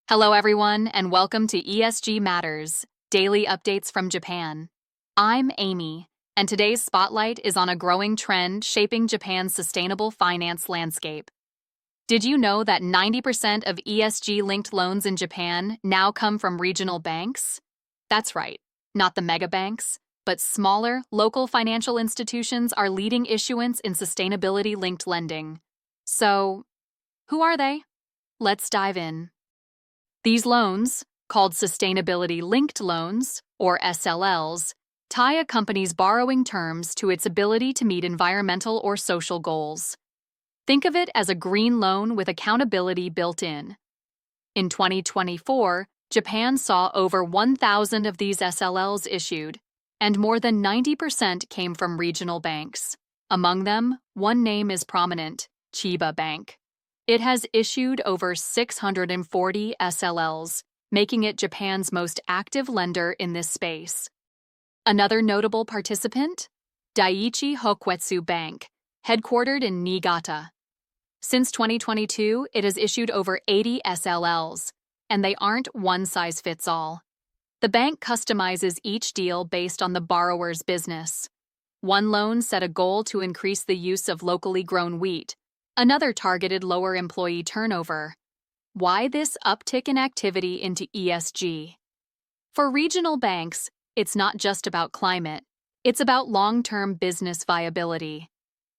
Hello, everyone, and welcome to ESG Matters, daily updates from Japan. I'm Amy, and today's spotlight is on a growing trend shaping Japan's sustainable finance landscape. Did you know that 90% of ESG-linked loans in Japan now come from regional banks? That's right, not the mega banks, but smaller, local financial institutions are leading issuance in sustainability-linked lending. So, who are they? Let's dive in. These loans, called sustainability-linked loans, or SLLs, tie a company's borrowing terms to its ability to meet environmental or social goals. Think of it as a green loan with accountability built in. In 2024, Japan saw over 1,000 of these SLLs issued, and more than 90% came from regional banks. Among them, one name is prominent: Chiba Bank. It has issued over 640 SLLs, making it Japan's most active lender in this space. Another notable participant? Daiichi Hokuetsu Bank, headquartered in Niigata. Since 2022, it has issued over 80 SLLs, and they aren't one-size-fits-all. The bank customizes each deal based on the borrower's business. One loan set a goal to increase the use of locally grown wheat. Another targeted lower employee turnover. Why this uptick in activity into ESG? For regional banks, it's not just about climate, it's about long-term business viability.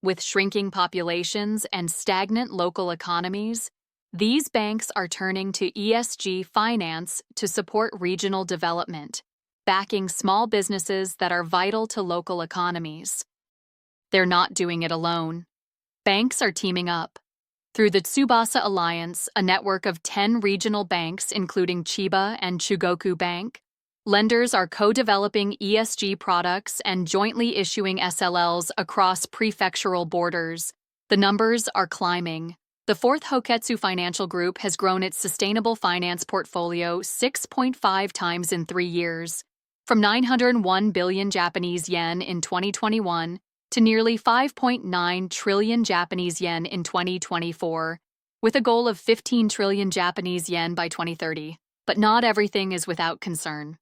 With shrinking populations and stagnant local economies, these banks are turning to ESG finance to support regional development, backing small businesses that are vital to local economies. They're not doing it alone. Banks are teaming up. Through the Tsubasa Alliance, a network of 10 regional banks including Chiba and Chugoku Bank, lenders are co-developing ESG products and jointly issuing SLLs across prefectural borders. The numbers are climbing. The fourth Hoketsu Financial Group has grown its sustainable finance portfolio 6.5 times in 3 years, from 901 billion Japanese yen in 2021 to nearly 5.9 trillion Japanese yen in 2024, with a goal of 15 trillion Japanese yen by 2030. But not everything is without concern.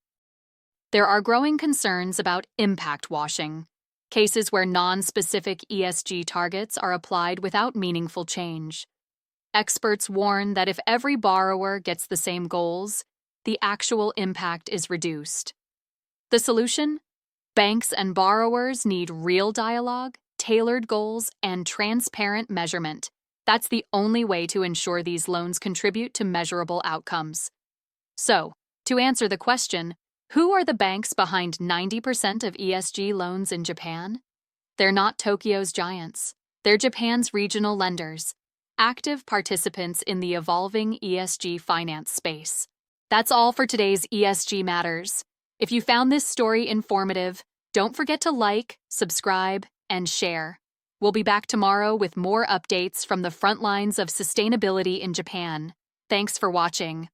There are growing concerns about impact washing, cases where non-specific ESG targets are applied without meaningful change. Experts warn that if every borrower gets the same goals, the actual impact is reduced. The solution? Banks and borrowers need real dialogue, tailored goals, and transparent measurement. That's the only way to ensure these loans contribute to measurable outcomes. So, to answer the question, who are the banks behind 90% of ESG loans in Japan? They're not Tokyo's giants. They're Japan's regional lenders, active participants in the evolving ESG finance space. That's all for today's ESG Matters. If you found this story informative, don't forget to like, subscribe, and share. We'll be back tomorrow with more updates from the front lines of sustainability in Japan. Thanks for watching.